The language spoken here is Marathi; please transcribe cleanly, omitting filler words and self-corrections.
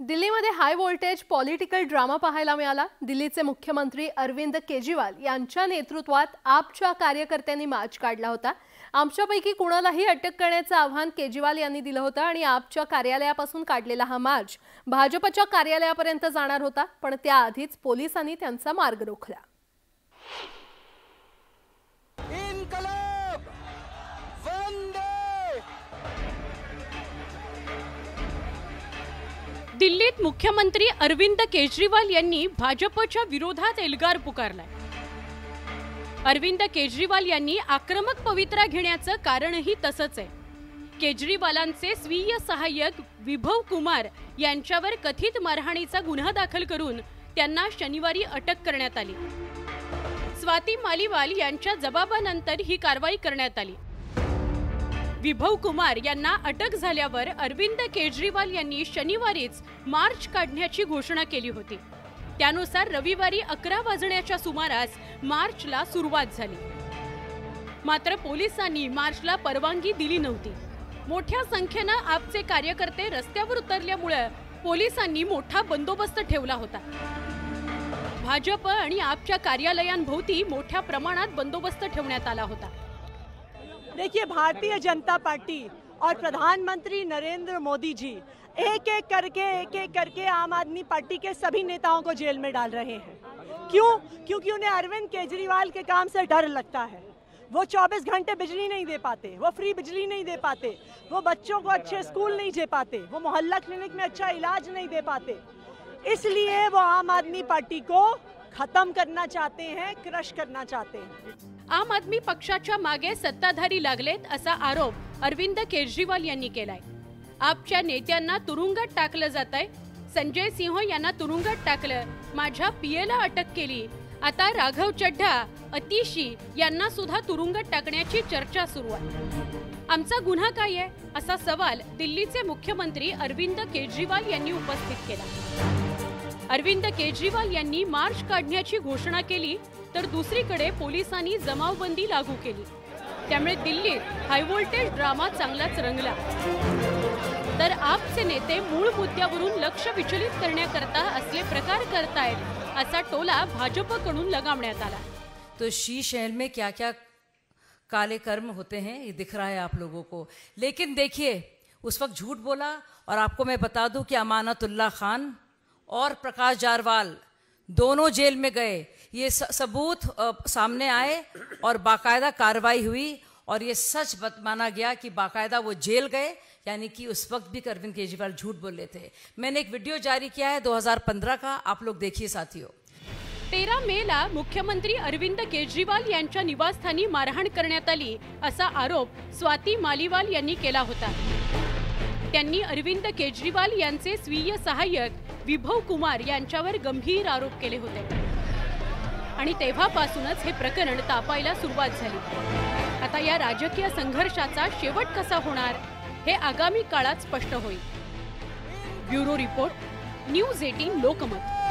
दिल्लीमध्ये हाय व्होल्टेज पॉलिटिकल ड्रामा पाहायला मिळाला। दिल्लीचे मुख्यमंत्री अरविंद केजरीवाल यांच्या नेतृत्वात आपच्या कार्यकर्त्यांनी मार्च काढला होता। आमच्यापैकी कुणालाही अटक करण्याचे आव्हान केजरीवाल यांनी दिलं होतं आणि आपच्या कार्यालयापासून काढलेला हा मार्च भाजपच्या कार्यालयापर्यंत जाणार होता, पण त्याआधीच पोलिसांनी त्यांचा मार्ग रोखला। दिल्लीत मुख्यमंत्री अरविंद केजरीवाल यांनी भाजपच्या विरोधात एल्गार पुकारलाय। अरविंद केजरीवाल यांनी आक्रमक पवित्रा घेण्याचं कारणही तसंच आहे। केजरीवालांचे स्वीय सहाय्यक विभव कुमार यांच्यावर कथित मारहाणीचा गुन्हा दाखल करून त्यांना शनिवारी अटक करण्यात आली। स्वाती मालीवाल यांच्या जबाबानंतर ही कारवाई करण्यात आली। विभव कुमार यांना अटक झाल्यावर अरविंद केजरीवाल यांनी शनिवारीच मार्च काढण्याची घोषणा केली होती। त्यानुसार रविवारी 11 वाजण्याच्या सुमारास मार्चला सुरुवात झाली, मात्र पोलिसांनी मार्चला परवानगी दिली नव्हती। मोठ्या संख्येने आपचे कार्यकर्ते रस्त्यावर उतरल्यामुळे पोलिसांनी मोठा बंदोबस्त ठेवला होता। भाजप आणि आपच्या कार्यालयांभोवती मोठ्या प्रमाणात बंदोबस्त ठेवण्यात आला होता। देखिए, भारतीय जनता पार्टी और प्रधानमंत्री नरेंद्र मोदी जी एक एक करके आम आदमी पार्टी के सभी नेताओं को जेल में डाल रहे हैं। क्यों? क्योंकि उन्हें अरविंद केजरीवाल के काम से डर लगता है। वो 24 घंटे बिजली नहीं दे पाते, वो फ्री बिजली नहीं दे पाते, वो बच्चों को अच्छे स्कूल नहीं दे पाते, वो मोहल्ला क्लिनिक में अच्छा इलाज नहीं दे पाते। इसलिए वो आम आदमी पार्टी को खत्म करना चाहते हैं, क्रश करना चाहते हैं। आम आदमी पक्षाच्या मागे सत्ताधारी लागलेत असा आरोप अरविंद केजरीवाल यांनी केलाय। आपच्या नेत्यांना तुरुंगात टाकलं जातंय। संजय सिंह यांना तुरुंगात टाकलं, माझ्या पीएला अटक केली। आता राघव चड्ढा, अतिशी यांना सुद्धा तुरुंगात टाकण्याची चर्चा सुरू आहे। आमचा गुन्हा काय आहे असा सवाल दिल्लीचे मुख्यमंत्री अरविंद केजरीवाल यांनी उपस्थित केला। अरविंद केजरीवाल यांनी मार्च काढण्याची घोषणा केली, तर दुसरीकडे पोलिसांनी जमावबंदी लागू केली। त्यामुळे दिल्लीत हाय व्होल्टेज ड्रामा चांगलाच रंगला। तर आपचे नेते मूळ मुद्द्यावरून लक्ष विचलित करण्याकरता असले प्रकार करतायत असा टोला भाजपकडून लगावण्यात आला। तो शीश शहर में क्या क्या काले कर्म होते हैं ये दिख रहा है आप लोगों को। लेकिन देखिए, उस वक्त झूठ बोला, और आपको मैं बता दूं कि अमानतुल्लाह खान और प्रकाश जारवाल दोनों जेल में गए। ये सबूत सामने आए और बाकायदा कार्रवाई हुई, और ये सच माना गया कि बाकायदा वो जेल गए, यानी कि उस वक्त भी अरविंद केजरीवाल झूठ बोल रहे थे। मैंने एक वीडियो जारी किया है 2015 का, आप लोग देखिए साथियों। 13 मेला मुख्यमंत्री अरविंद केजरीवाल यांच्या निवासस्थानी मारहाण करण्यात आली असा आरोप स्वाती मालीवाल यांनी केला होता। त्यांनी अरविंद केजरीवाल यांचे स्वीय सहाय्यक विभव कुमार यांच्यावर गंभीर आरोप केले होते, आणि तेव्हापासूनच हे प्रकरण तापायला सुरुवात झाली। आता या राजकीय संघर्षाचा शेवट कसा होणार हे आगामी काळात स्पष्ट होईल। Bureau report, news 18 Lokmat.